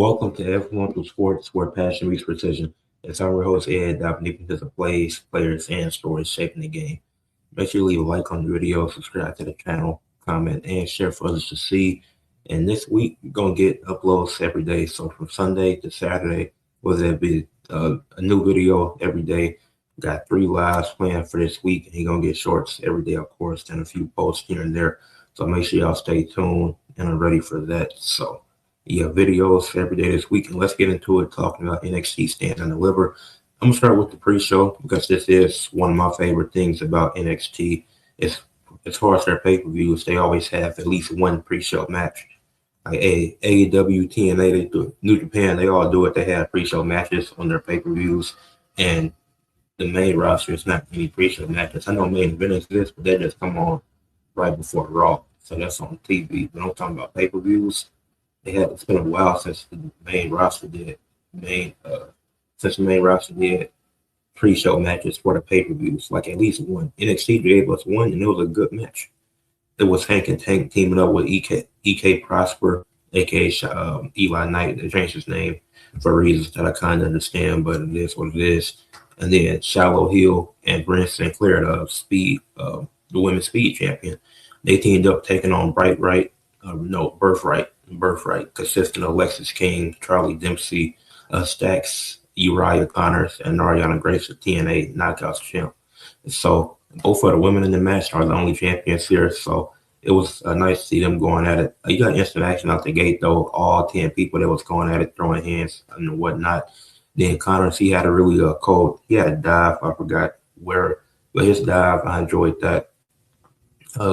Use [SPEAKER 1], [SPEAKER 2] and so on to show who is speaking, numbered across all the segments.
[SPEAKER 1] Welcome to Ed Fluential Sports, where passion meets precision. It's our host, Ed, diving deep into the plays, players, and stories shaping the game. Make sure you leave a like on the video, subscribe to the channel, comment, and share for others to see. And this week, we're going to get uploads every day. So from Sunday to Saturday, whether it be a new video every day. Got 3 lives planned for this week, and you're going to get shorts every day, of course, and a few posts here and there. So make sure y'all stay tuned and are ready for that. So, yeah, videos every day this week. And let's get into it, talking about NXT Stand and Deliver. I'm going to start with the pre-show because this is one of my favorite things about NXT. As far as their pay-per-views, they always have at least one pre-show match. Like AEW, TNA, they do, New Japan, they all do it. They have pre-show matches on their pay-per-views. And the main roster is not any pre-show matches. I know main event exists, but they just come on right before Raw. So that's on TV. But I'm talking about pay-per-views. It's been a while since the main roster did pre-show matches for the pay-per-views, like at least one. NXT gave us one, and it was a good match. It was Hank and Tank teaming up with EK Prosper, aka Eli Knight. They changed his name for reasons that I kind of understand, but it is what it is. And then Shallow Hill and Brent Sinclair, the women's speed champion, they teamed up taking on Birthright, consisting of Lexis King, Charlie Dempsey, Stax, Uriah Connors, and Ariana Grace, the TNA Knockouts champ. So both of the women in the match are the only champions here. So it was nice to see them going at it. You got instant action out the gate, though. All 10 people that was going at it, throwing hands and whatnot. Then Connors, he had a really he had a dive. I forgot where, but his dive, I enjoyed that.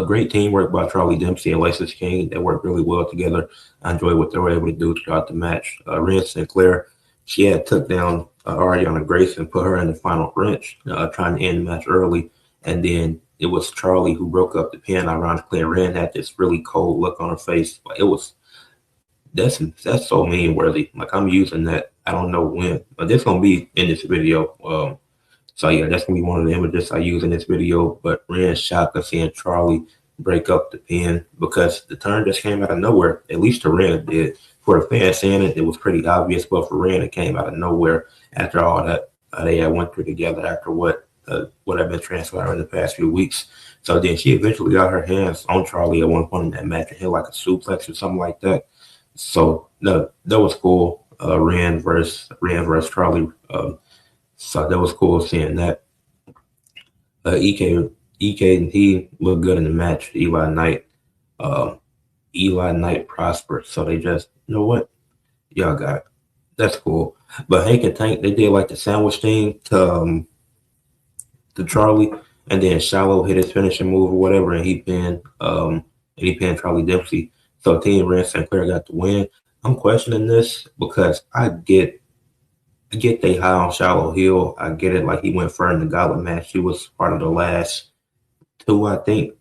[SPEAKER 1] Great teamwork by Charlie Dempsey and Lexis King. They worked really well together. I enjoyed what they were able to do throughout the match. Ren Sinclair, she had took down Ariana Grace and put her in the final wrench, trying to end the match early. And then it was Charlie who broke up the pin. Ironically, and Ren had this really cold look on her face. But that's so mean worthy. Like, I'm using that. I don't know when, but this gonna be in this video. So yeah, that's gonna be one of the images I use in this video. But Ren shocked us seeing Charlie break up the pin because the turn just came out of nowhere. At least to Ren did. For the fans seeing it, it was pretty obvious. But for Ren, it came out of nowhere after all that they had went through together after what had been transpiring in the past few weeks. So then she eventually got her hands on Charlie at one point in that match and hit like a suplex or something like that. So no, that was cool. Ren versus Charlie. So that was cool seeing that. EK, he looked good in the match. Eli Knight prospered. So they just, you know what? Y'all got it. That's cool. But Hank and Tank, they did like the sandwich thing to Charlie, and then Shallow hit his finishing move or whatever, and he pinned Charlie Dempsey. So Team Ren Sinclair got the win. I'm questioning this because I get they high on Shallow Hill. I get it. Like, he went far in the gauntlet match. He was part of the last 2, I think,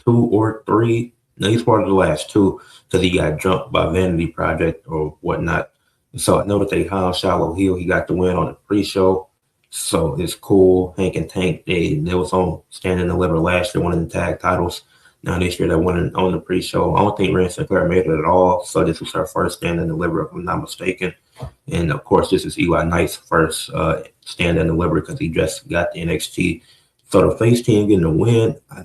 [SPEAKER 1] 2 or 3. No, he's part of the last 2 because he got jumped by Vanity Project or whatnot. So I know that they high on Shallow Hill. He got the win on the pre-show. So it's cool. Hank and Tank, they was on Stand and Deliver last year, winning the tag titles. Now this year they're winning on the pre-show. I don't think Ren Sinclair made it at all. So this was her first Stand and Deliver, if I'm not mistaken. And of course, this is Eli Knight's first Stand and Deliver because he just got the NXT. So the face team getting the win, I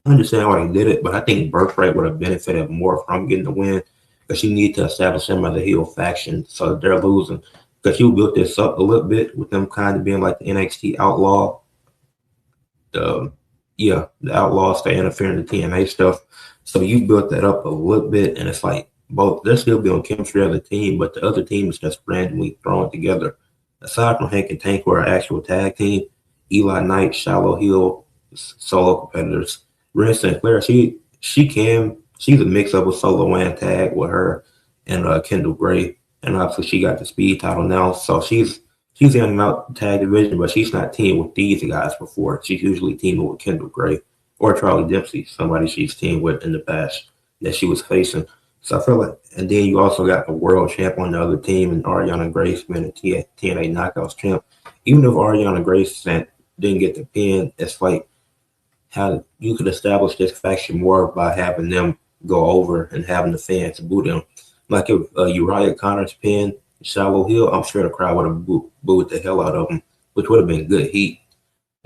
[SPEAKER 1] understand why they did it, but I think Birthright would have benefited more from getting the win because you need to establish them as a heel faction. So they're losing because you built this up a little bit with them kind of being like the NXT outlaw. The Outlaws, they interfere in the TNA stuff. So you built that up a little bit, and it's like both they're still building chemistry as a team, but the other team is just randomly thrown together. Aside from Hank and Tank, who are actual tag team, Eli Knight, Shallow Hill, solo competitors. Ren Sinclair, she's a mix up of solo and tag with her and Kendall Gray, and obviously she got the speed title now, so she's in and out tag division, but she's not teamed with these guys before. She's usually teaming with Kendall Gray or Charlie Dempsey, somebody she's teamed with in the past that she was facing. So I feel like, and then you also got the world champ on the other team, and Ariana Grace being a TNA Knockouts champ. Even if Ariana Grace didn't get the pin, it's like how you could establish this faction more by having them go over and having the fans boo them. Like if Uriah Connors pinned Shallow Hill, I'm sure the crowd would have booed the hell out of him, which would have been good heat.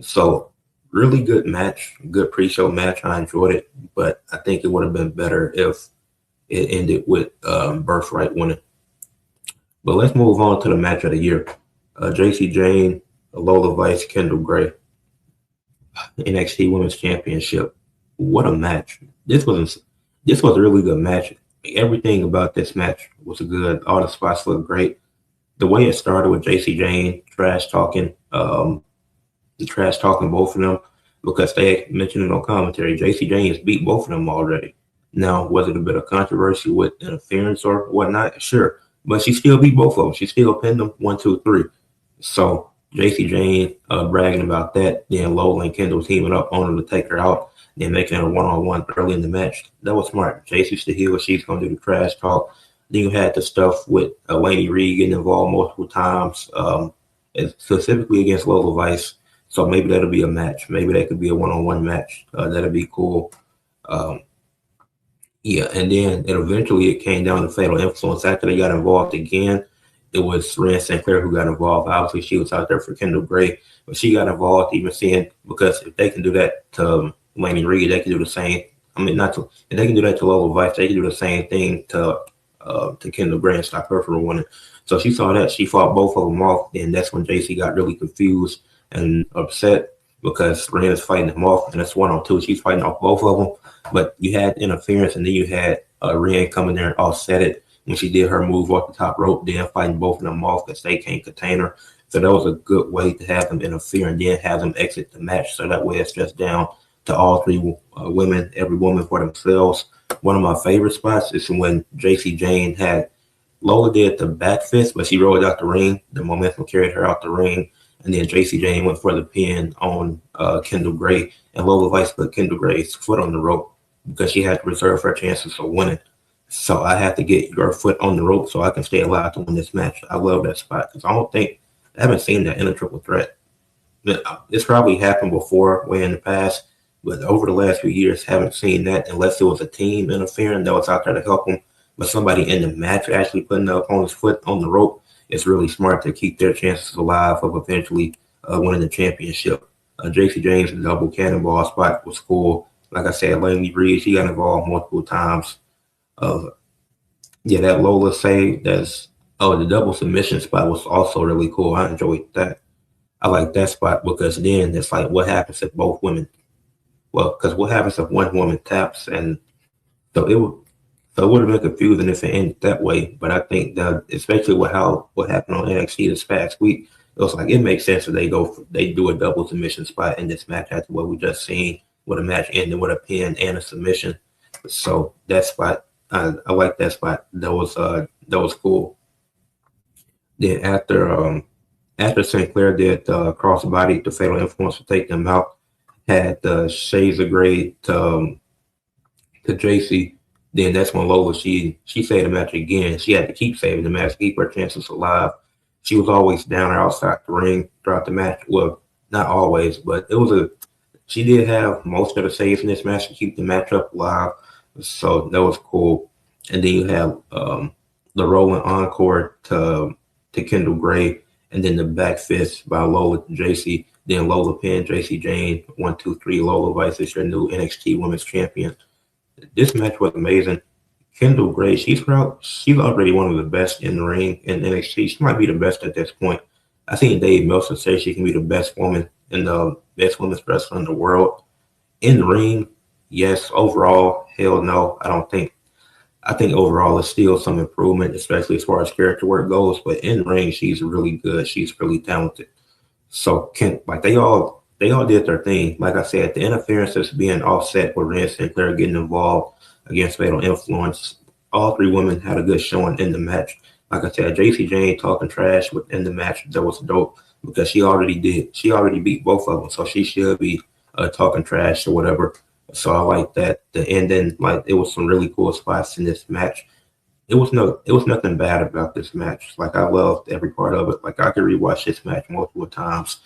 [SPEAKER 1] So really good match, good pre-show match. I enjoyed it, but I think it would have been better if it ended with Birthright winning. But let's move on to the match of the year. JC Jane, Lola Vice, Kendall Gray, NXT Women's Championship. What a match! This was a really good match. Everything about this match was good. All the spots looked great. The way it started with JC Jane trash talking both of them because they mentioned it on commentary. JC Jane has beat both of them already. Now, was it a bit of controversy with interference or whatnot? Sure. But she still beat both of them. She still pinned them 1, 2, 3. So JC Jane bragging about that. Then Lola and Kendall teaming up on her to take her out. Then making a one-on-one early in the match. That was smart. JC's the heel. She's going to do the trash talk. Then you had the stuff with Laney Reed getting involved multiple times, specifically against Lola Vice. So maybe that'll be a match. Maybe that could be a one-on-one match. That'll be cool. Yeah, and then eventually it came down to Fatal Influence. After they got involved again, it was Rhea St. Clair who got involved. Obviously, she was out there for Kendall Gray, but she got involved even seeing, because if they can do that to Laney Reed, they can do the same. I mean, not to, if they can do that to Lola Vice, they can do the same thing to Kendall Gray and stop her from winning. So she saw that. She fought both of them off, and that's when JC got really confused and upset because Rhea's fighting him off, and it's 1-on-2. She's fighting off both of them, but you had interference, and then you had Rhea coming there and offset it when she did her move off the top rope, then fighting both of them off because they can't contain her. So that was a good way to have them interfere and then have them exit the match. So that way it's just down to all three women, every woman for themselves. One of my favorite spots is when JC Jane had Lola did the back fist, but she rolled out the ring. The momentum carried her out the ring. And then JC Jane went for the pin on Kendall Gray. And Lola Vice put Kendall Gray's foot on the rope because she had to reserve her chances of winning. So I have to get your foot on the rope so I can stay alive to win this match. I love that spot because I haven't seen that in a triple threat. It's probably happened before way in the past, but over the last few years, haven't seen that unless it was a team interfering that was out there to help them. But somebody in the match actually putting the opponent's foot on the rope, it's really smart to keep their chances alive of eventually winning the championship. JC James' double cannonball spot was cool. Like I said, Laney Reed, she got involved multiple times. That Lola save, the double submission spot was also really cool. I enjoyed that. I like that spot because then it's like, what happens if both women? Well, because what happens if one woman taps? And so it would have been confusing if it ended that way. But I think that, especially with what happened on NXT this past week, it was like it makes sense if they do a double submission spot in this match after what we just seen, with a match ending with a pin and a submission. So that spot, I like that spot. That was cool. Then after St. Clair did crossbody to Fatal Influence to take them out, had Shades of Grey to JC. Then that's when Lola she saved the match again. She had to keep saving the match, keep her chances alive. She was always down or outside the ring throughout the match. Well, not always, but she did have most of the saves in this match to keep the match up alive. So that was cool. And then you have the rolling encore to Kendall Gray, and then the back fist by Lola to JC. Then Lola pinned JC Jane 1, 2, 3. Lola Vice is your new NXT Women's Champion. This match was amazing. Kendall Gray, she's already one of the best in the ring in NXT. She might be the best at this point. I think Dave Meltzer says she can be the best woman and the best women's wrestler in the world. In the ring, yes. Overall, hell no. I think overall it's still some improvement, especially as far as character work goes. But in the ring, she's really good. She's really talented. So they all did their thing. Like I said, the interference is being offset with Rhea St. Clair getting involved against Fatal Influence. All three women had a good showing in the match. Like I said, JC Jane talking trash within the match. That was dope because she already beat both of them. So she should be talking trash or whatever. So I like that. The ending, like, it was some really cool spots in this match. It was nothing bad about this match. Like, I loved every part of it. Like, I could rewatch this match multiple times,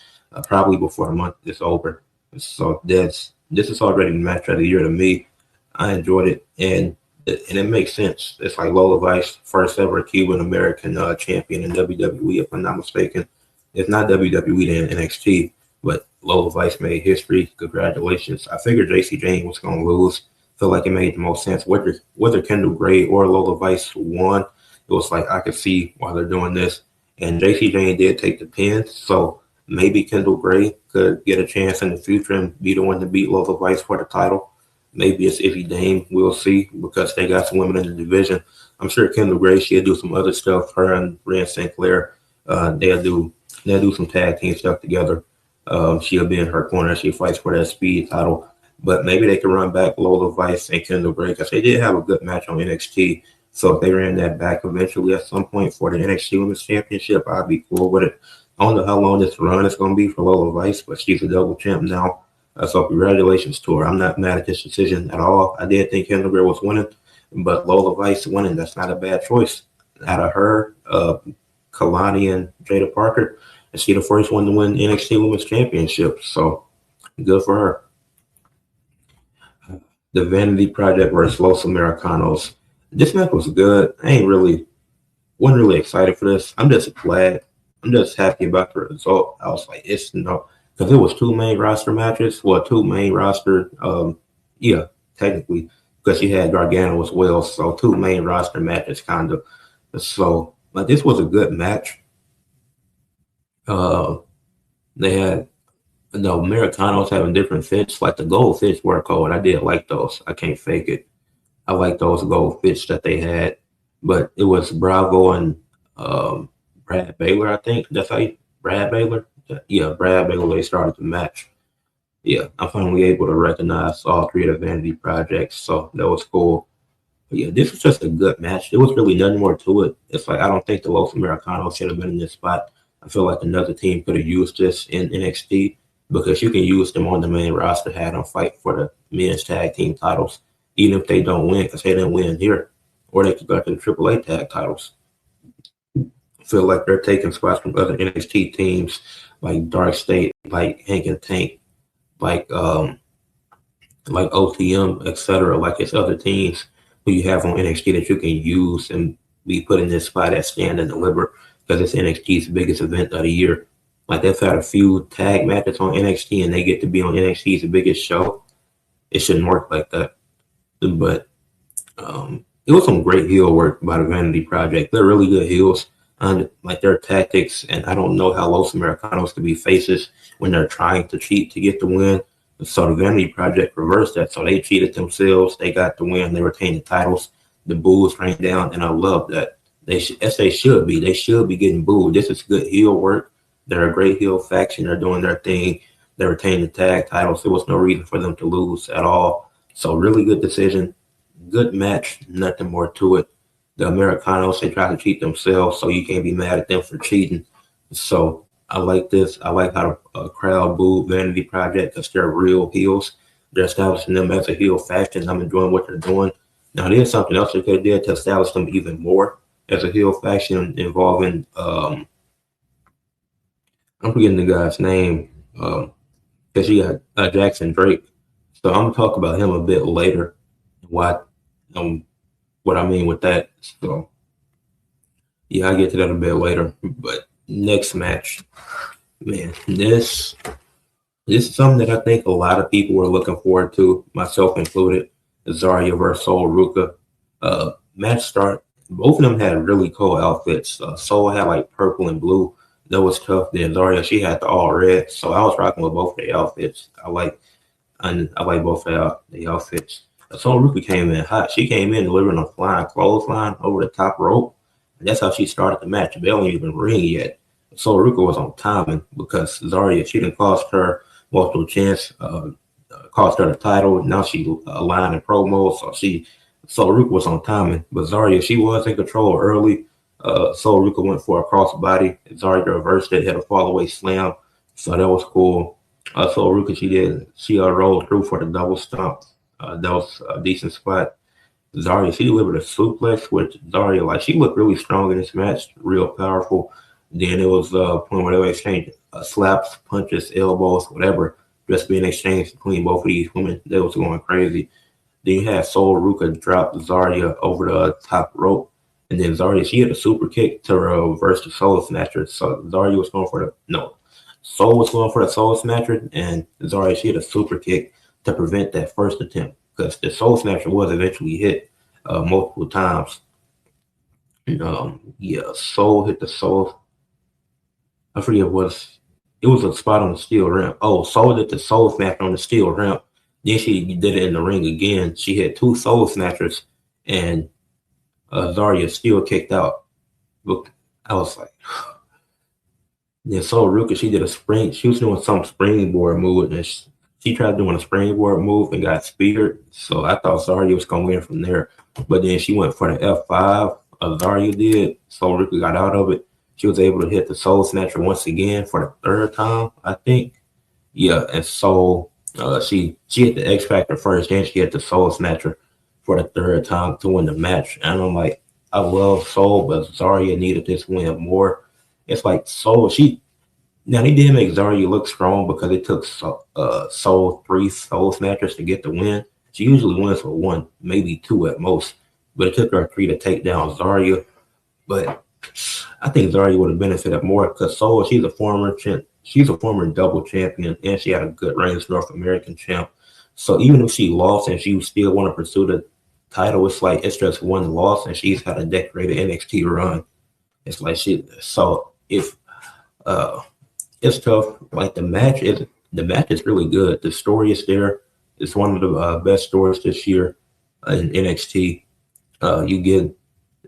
[SPEAKER 1] probably before the month is over. So this is already the match of the year to me. I enjoyed it, and And it makes sense. It's like Lola Vice, first ever Cuban American champion in WWE, if I'm not mistaken. If not WWE, then NXT. But Lola Vice made history. Congratulations. I figured JC Jane was going to lose. Feel like it made the most sense. Whether Kendall Gray or Lola Vice won, it was like I could see why they're doing this. And JC Jane did take the pin, so maybe Kendall Gray could get a chance in the future and be the one to beat Lola Vice for the title. Maybe it's Ivy Dame. We'll see because they got some women in the division. I'm sure Kendall Gray, she'll do some other stuff. Her and Rand Sinclair, they'll do some tag team stuff together. She'll be in her corner. She fights for that speed title. But maybe they can run back Lola Vice and Kendall Gray because they did have a good match on NXT. So if they ran that back eventually at some point for the NXT Women's Championship, I'd be cool with it. I don't know how long this run is going to be for Lola Vice, but she's a double champ now. So congratulations to her. I'm not mad at this decision at all. I did think Kendall Gray was winning, but Lola Vice winning, that's not a bad choice. Out of her, Kalani and Jada Parker, and she the first one to win NXT Women's Championship. So good for her. The Vanity Project versus Los Americanos. This match was good. Wasn't really excited for this. I'm just glad. I'm just happy about the result. I was like, it's no, because it was two main roster matches. Well, two main roster, yeah, technically, because you had Gargano as well. So two main roster matches, kind of. So, but this was a good match. Uh, they had the Americanos having different fits, like the gold fits were cold. I did like those. I can't fake it. I like those gold fits that they had, but it was Bravo and Brad Baylor. I think that's how Brad Baylor. Yeah, Brad Baylor. They started the match. Yeah, I'm finally able to recognize all three of the Vanity projects, so that was cool. But yeah, this was just a good match. There was really nothing more to it. It's like I don't think the Los Americanos should have been in this spot. I feel like another team could have used this in NXT because you can use them on the main roster, have them fight for the men's tag team titles, even if they don't win because they didn't win here, or they could go to the AAA tag titles. I feel like they're taking spots from other NXT teams like Dark State, like Hank and Tank, like like OTM, etc. Like it's other teams who you have on NXT that you can use and be put in this spot at Stand and Deliver because it's NXT's biggest event of the year. Like they've had a few tag matches on NXT and they get to be on NXT's biggest show. It shouldn't work like that. But it was some great heel work by the Vanity Project. They're really good heels. Like their tactics, and I don't know how Los Americanos could be faces when they're trying to cheat to get the win. So the Vanity Project reversed that. So they cheated themselves. They got the win. They retained the titles. The boos rained down, and I love that. As they should be. They should be getting booed. This is good heel work. They're a great heel faction. They're doing their thing. They retained the tag titles. There was no reason for them to lose at all. So really good decision. Good match. Nothing more to it. The Americanos, they try to cheat themselves, so you can't be mad at them for cheating. So I like this. I like how the crowd booed Vanity Project because they're real heels. They're establishing them as a heel faction. I'm enjoying what they're doing. Now, there's something else they could have did to establish them even more as a heel faction involving, I'm forgetting the guy's name, because you got Jackson Drake. So I'm going to talk about him a bit later, why, what I mean with that. So, yeah, I'll get to that a bit later. But next match, man, this is something that I think a lot of people were looking forward to, myself included. Zarya versus Sol Ruka. Match start. Both of them had really cool outfits. Sol had like purple and blue. That was tough. Then Zarya, she had the all red. So I was rocking with both of the outfits. I like both of the outfits. Sol Ruka came in hot. She came in delivering a flying clothesline over the top rope. And that's how she started the match. They don't even ring yet. Sol Ruka was on timing because Zarya, she didn't cost her multiple chance, cost her the title. Now she aligned in promo. Sol Ruka was on timing. But Zarya, she was in control early. Sol Ruka went for a crossbody. Zarya reversed it, hit a fall-away slam. So that was cool. Sol Ruka, she rolled through for the double stomp. That was a decent spot. Zarya, she delivered a suplex, which Zarya, like, she looked really strong in this match, real powerful. Then it was a point where they were exchanging slaps, punches, elbows, whatever, just being exchanged between both of these women. They was going crazy. Then you had Sol Ruka drop Zarya over the top rope. And then Zarya, she had a super kick to reverse the Soul Snatcher. So Zarya was going for the, no, Soul was going for the Soul Snatcher. And Zarya, she had a super kick to prevent that first attempt. Because the Soul Snatcher was eventually hit multiple times. Yeah, Soul hit the Soul. I forget what it was a spot on the steel ramp. Oh, Soul did the Soul Snatcher on the steel ramp. Then she did it in the ring again. She hit two Soul Snatchers, and Zarya still kicked out. Look, I was like, then Soul Ruka, she did a spring. She was doing some springboard move, and she tried doing a springboard move and got speared. So I thought Zarya was going to win from there. But then she went for the F5. Zarya did. Soul Ruka got out of it. She was able to hit the Soul Snatcher once again for the third time, I think. Yeah, and Soul, she hit the X Factor first, then she hit the Soul Snatcher for the third time to win the match. And I'm like, I love Soul, but Zarya needed this win more. It's like Soul, now they did make Zarya look strong because it took Soul three Soul Snatchers to get the win. She usually wins with one, maybe two at most, but it took her three to take down Zarya. But I think Zarya would have benefited more because Soul, she's a former double champion, and she had a good reign as North American champ. So even if she lost and she still want to pursue the title, it's like it's just one loss, and she's had a decorated NXT run. It's like if uh it's tough. Like the match is really good. The story is there. It's one of the best stories this year in NXT. You get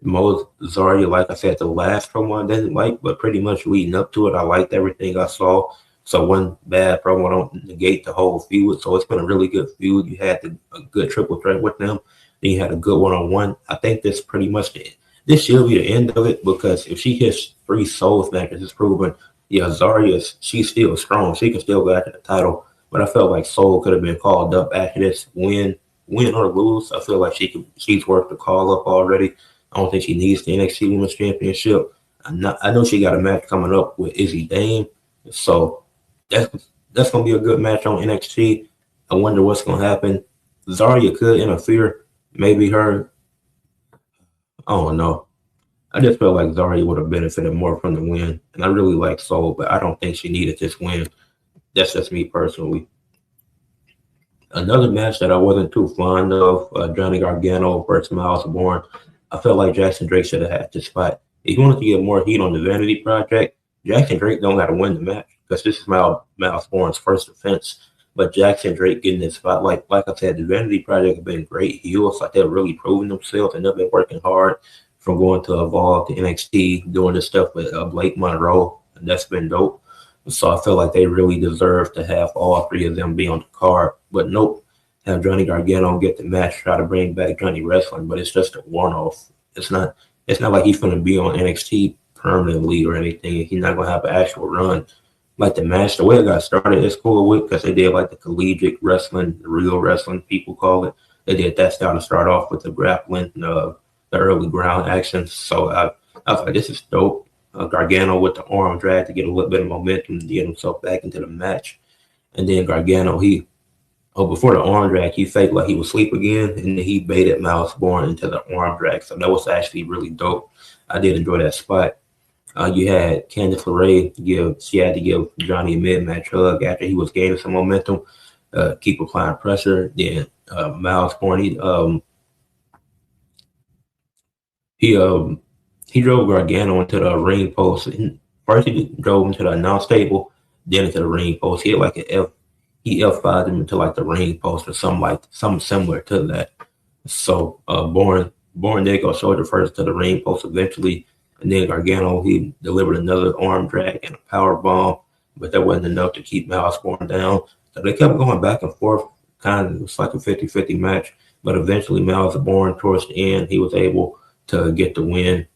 [SPEAKER 1] Mo Zarya, like I said, the last promo I didn't like, but pretty much leading up to it, I liked everything I saw. So one bad promo don't negate the whole feud. So it's been a really good feud. You had a good triple threat with them. Then you had a good one-on-one. I think this should be the end of it because if she hits three Soul Snatchers, it's proven, yeah, Zarya, she's still strong. She can still go after the title. But I felt like Soul could have been called up after this win or lose. I feel like she's worth the call up already. I don't think she needs the NXT Women's Championship. I know she got a match coming up with Izzy Dame, so that's gonna be a good match on NXT. I wonder what's gonna happen. Zarya could interfere, maybe her. I don't know. I just felt like Zarya would have benefited more from the win, and I really like Soul, but I don't think she needed this win. That's just me personally. Another match that I wasn't too fond of, Johnny Gargano versus Miles Bourne. I felt like Jackson Drake should have had this fight. If you wanted to get more heat on the Vanity Project, Jackson Drake don't got to win the match because this is Miles Bourne's first defense. But Jackson Drake getting this spotlight, like I said, the Vanity Project have been great heels. Like they're really proving themselves and they've been working hard from going to Evolve to NXT, doing this stuff with Blake Monroe, and that's been dope. So I feel like they really deserve to have all three of them be on the card. But nope, have Johnny Gargano get the match, try to bring back Johnny Wrestling, but it's just a one-off. It's not like he's gonna be on NXT permanently or anything. He's not gonna have an actual run. Like the match, the way it got started, it's cool with because they did like the collegiate wrestling, the real wrestling people call it. They did that style to start off with the grappling, the early ground action. So I was like, this is dope. Gargano with the arm drag to get a little bit of momentum to get himself back into the match. And then Gargano, before the arm drag, he faked like he was asleep again, and then he baited Miles Bourne into the arm drag. So that was actually really dope. I did enjoy that spot. You had Candice LeRae she had to give Johnny a mid-match hug after he was gaining some momentum, keep applying pressure. Then Miles Bourne, he drove Gargano into the ring post. First, he drove him to the announce table, then into the ring post. He had like he F5'd him into like the ring post or something similar to that. So Bourne did go shoulder first to the ring post eventually, and then Gargano he delivered another arm drag and a power bomb, but that wasn't enough to keep Miles Bourne down. So they kept going back and forth. It was like a 50-50 match, but eventually Miles Bourne towards the end he was able to get the win,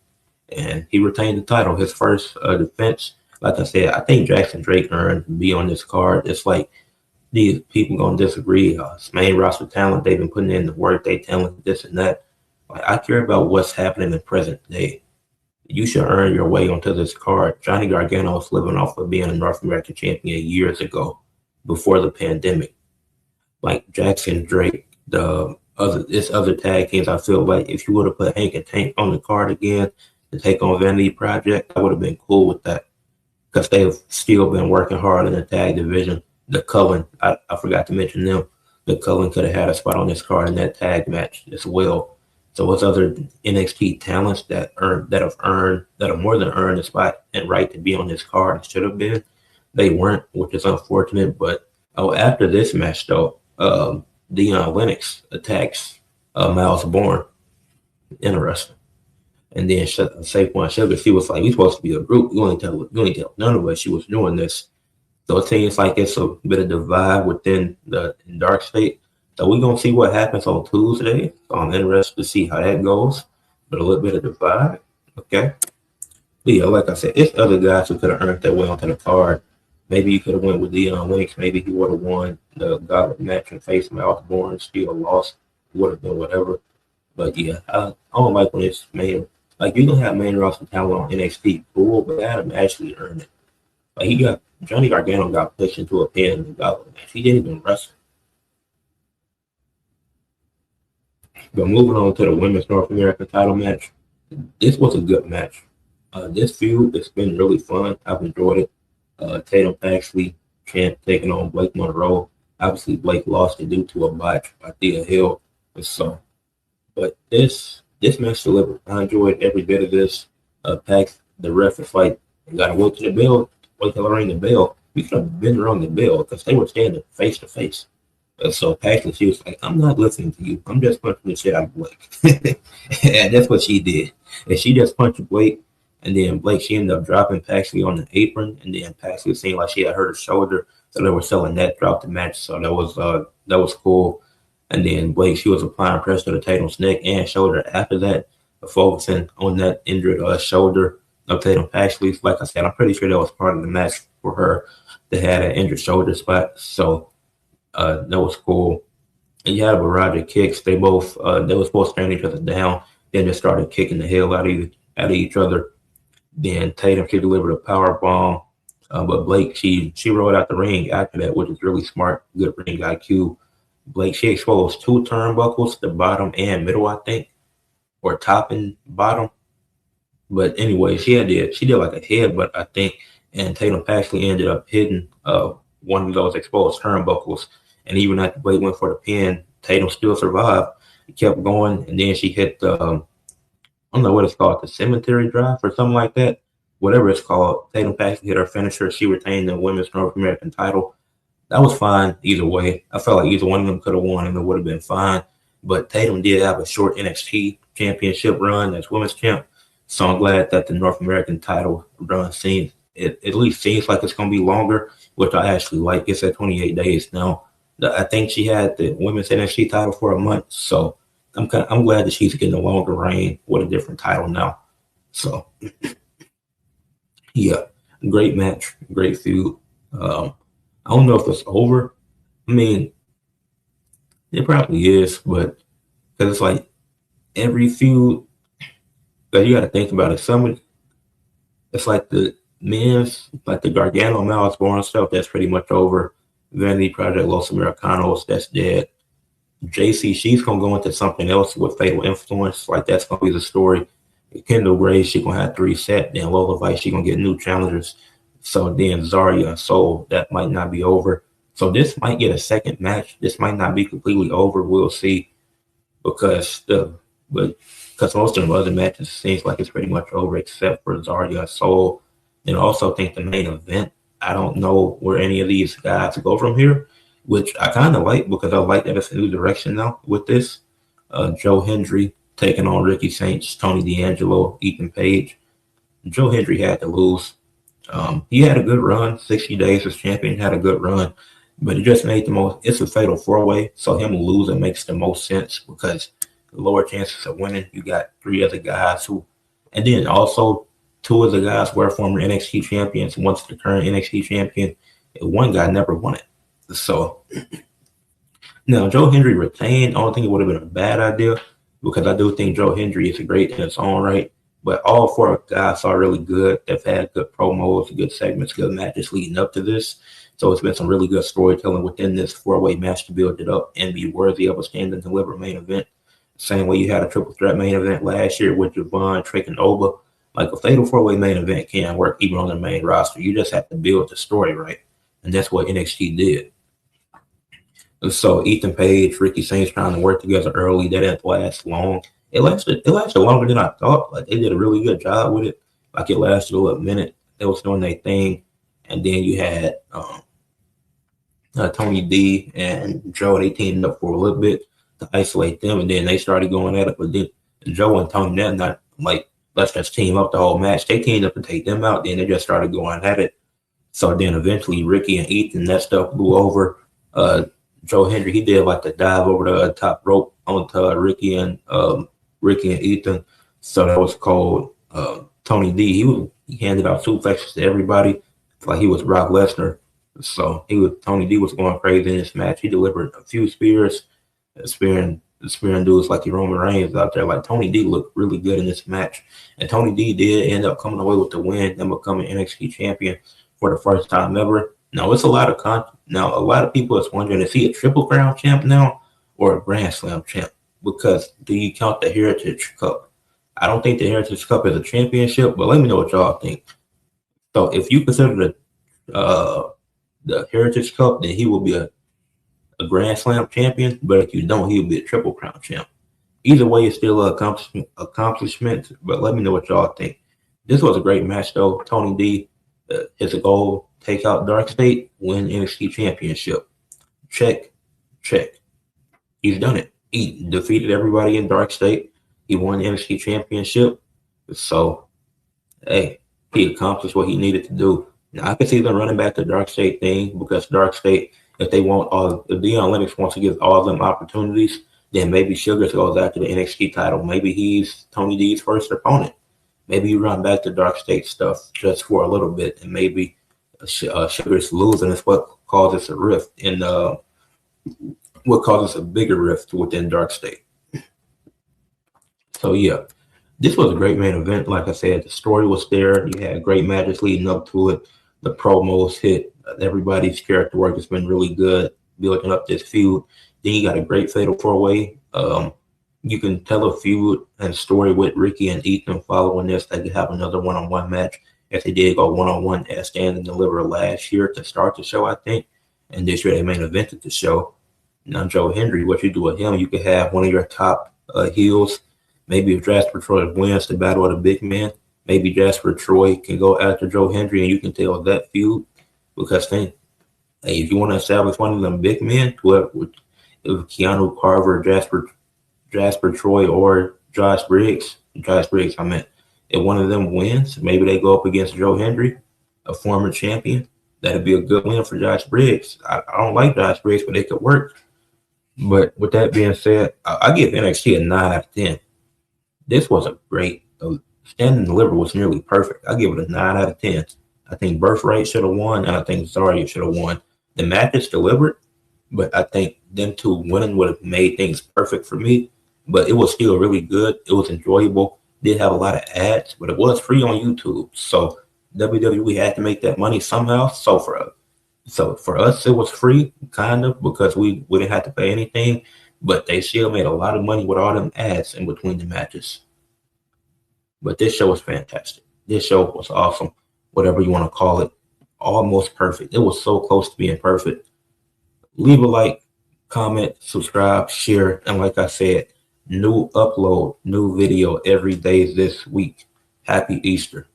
[SPEAKER 1] and he retained the title, his first defense. Like I said, I think Jackson Drake earned to be on this card. It's like these people gonna disagree. It's main roster talent. They've been putting in the work. They talent this and that. Like I care about what's happening in present day. You should earn your way onto this card. Johnny Gargano was living off of being a North American champion years ago, before the pandemic. Like Jackson Drake, the other tag teams. I feel like if you would have put Hank and Tank on the card again to take on Vanity Project, I would have been cool with that because they've still been working hard in the tag division. The Cullen, I forgot to mention them. The Cullen could have had a spot on this card in that tag match as well. So what's other NXT talents that have more than earned a spot and right to be on this card should have been. They weren't, which is unfortunate. But after this match though, Dion Lennox attacks Miles Bourne. Interesting. And then Saquon Sugar, she was like, "We supposed to be a group. You ain't tell none of us she was doing this." So it seems like it's a bit of divide within the dark state. So we're gonna see what happens on Tuesday. So I'm interested to see how that goes. But a little bit of divide. Okay. But yeah, like I said, it's other guys who could have earned their way onto the card. Maybe you could have went with Dion Lennox. Maybe he would have won the gauntlet match and faced Miles Bourne, still lost. Would have been whatever. But yeah, I don't like when it's main. Like you don't have main roster talent on NXT, cool, but Adam actually earned it. Like Johnny Gargano got pushed into a pin in the gauntlet match. He didn't even wrestle. But moving on to the women's North American title match, this was a good match. This feud has been really fun. I've enjoyed it. Tatum Paxley champ taking on Blake Monroe. Obviously, Blake lost it due to a botch by Thea Hill. So, but this match delivered. I enjoyed every bit of this. Pax, the ref was like, "You gotta wait till the bell. Wait till I ring the bell." We could have been rung the bell because they were standing face to face. So Paxley, she was like, "I'm not listening to you. I'm just punching the shit out of Blake." And that's what she did. And she just punched Blake. And then Blake, she ended up dropping Paxley on the apron. And then Paxley seemed like she had hurt her shoulder. So they were selling that throughout the match. So that was cool. And then Blake, she was applying pressure to Tatum's neck and shoulder after that, focusing on that injured shoulder of Tatum Paxley. Like I said, I'm pretty sure that was part of the match for her that had an injured shoulder spot. So that was cool. And you had a barrage of kicks. They were supposed to turn each other down. Then they started kicking the hell out of each other. Then Tatum, she delivered a power bomb. But Blake, she rolled out the ring after that, which is really smart, good ring IQ. Blake, she exposed 2 turnbuckles, the bottom and middle, I think, or top and bottom. But anyway, she did like a headbutt, I think, and Tatum Paxley ended up hitting one of those exposed turnbuckles. And even after Blake went for the pin, Tatum still survived. He kept going, and then she hit the I don't know what it's called, the cemetery drive or something like that. Whatever it's called. Tatum Paxley hit her finisher. She retained the women's North American title. That was fine either way. I felt like either one of them could have won and it would have been fine. But Tatum did have a short NXT championship run as women's champ. So I'm glad that the North American title run at least seems like it's going to be longer, which I actually like. It's at 28 days now. I think she had the women's NXT title for a month. So I'm glad that she's getting a longer reign with a different title now. So yeah, great match, great feud. I don't know if it's over. I mean, it probably is, but because it's like every feud that you got to think about it. It's like the men's, like the Gargano Miles Bourne stuff, that's pretty much over. Vanity Project Los Americanos, that's dead. JC, she's gonna go into something else with Fatal Influence. Like that's gonna be the story. Kendall Gray, she's gonna have to reset. Then Lola Vice, she's gonna get new challengers. So then Zarya Soul, that might not be over. So this might get a second match. This might not be completely over. We'll see. Because most of the other matches seems like it's pretty much over except for Zarya Soul. And I also think the main event, I don't know where any of these guys go from here, which I kind of like because I like that it's a new direction now with this. Joe Hendry taking on Ricky Saints, Tony D'Angelo, Ethan Page. Joe Hendry had to lose. He had a good run, 60 days as champion, had a good run, but it just made it's a fatal 4-way, so him losing makes the most sense because the lower chances of winning, you got 3 other guys and then also 2 of the guys were former NXT champions, one's the current NXT champion, and one guy never won it. So now Joe Hendry retained. I don't think it would have been a bad idea because I do think Joe Hendry is great in its own right. But all 4 guys are really good. They've had good promos, good segments, good matches leading up to this. So it's been some really good storytelling within this four-way match to build it up and be worthy of a stand and deliver main event. Same way you had a triple threat main event last year with Javon, Trick, and Oba. Like a fatal four-way main event can work even on the main roster. You just have to build the story right. And that's what NXT did. And so Ethan Page, Ricky Saints trying to work together early. That didn't last long. It lasted longer than I thought. Like they did a really good job with it. Like it lasted a little minute. They was doing their thing. And then you had Tony D and Joe. They teamed up for a little bit to isolate them. And then they started going at it. But then Joe and Tony, they're not like, let's just team up the whole match. They teamed up to take them out. Then they just started going at it. So then eventually Ricky and Ethan, that stuff blew over. Joe Hendry, he did like the dive over the top rope onto Ricky and Ethan. So that was called Tony D. He handed out suplexes to everybody. It's like he was Brock Lesnar. So Tony D was going crazy in this match. He delivered a few spears, spearing dudes like Roman Reigns out there. Like Tony D looked really good in this match. And Tony D did end up coming away with the win and becoming NXT champion for the first time ever. Now it's a lot of people is wondering, is he a Triple Crown champ now or a Grand Slam champ? Because do you count the Heritage Cup? I don't think the Heritage Cup is a championship, but let me know what y'all think. So if you consider the Heritage Cup, then he will be a Grand Slam champion. But if you don't, he'll be a Triple Crown champ. Either way, it's still an accomplishment. But let me know what y'all think. This was a great match, though. Tony D, his goal. Take out Dark State, win NXT Championship. Check. He's done it. He defeated everybody in Dark State. He won the NXT Championship. So, hey, he accomplished what he needed to do. Now, I can see them running back the Dark State thing because Dark State, if Deion Lennox wants to give all of them opportunities, then maybe Sugars goes after the NXT title. Maybe he's Tony D's first opponent. Maybe you run back the Dark State stuff just for a little bit, and maybe Sugars losing is what causes a rift in what causes a bigger rift within Dark State. So yeah, this was a great main event. Like I said, the story was there. You had great matches leading up to it. The promos hit. Everybody's character work has been really good, building up this feud. Then you got a great fatal four-way. You can tell a feud and story with Ricky and Ethan following this. They could have another one-on-one match. If they did go one-on-one at Stand and Deliver last year to start the show, I think. And this year they main evented the show. Now, Joe Hendry, what you do with him, you could have one of your top heels. Maybe if Jasper Troy wins the Battle of the Big Men, maybe Jasper Troy can go after Joe Hendry and you can tell that feud. Because if you want to establish one of them big men, whoever, if Keanu Carver, Jasper Troy, or Josh Briggs, if one of them wins, maybe they go up against Joe Hendry, a former champion. That'd be a good win for Josh Briggs. I don't like Josh Briggs, but it could work. But with that being said, I give NXT a 9 out of 10. This was a great Stand and Deliver was nearly perfect. I give it a 9 out of 10. I think Birthright should have won, and I think Zarya should have won. The match is delivered, but I think them two winning would have made things perfect for me. But it was still really good. It was enjoyable. Did have a lot of ads, but it was free on YouTube. So WWE had to make that money somehow. So for us, it was free, kind of, because we didn't have to pay anything. But they still made a lot of money with all them ads in between the matches. But this show was fantastic. This show was awesome. Whatever you want to call it. Almost perfect. It was so close to being perfect. Leave a like, comment, subscribe, share. And like I said, new upload, new video every day this week. Happy Easter.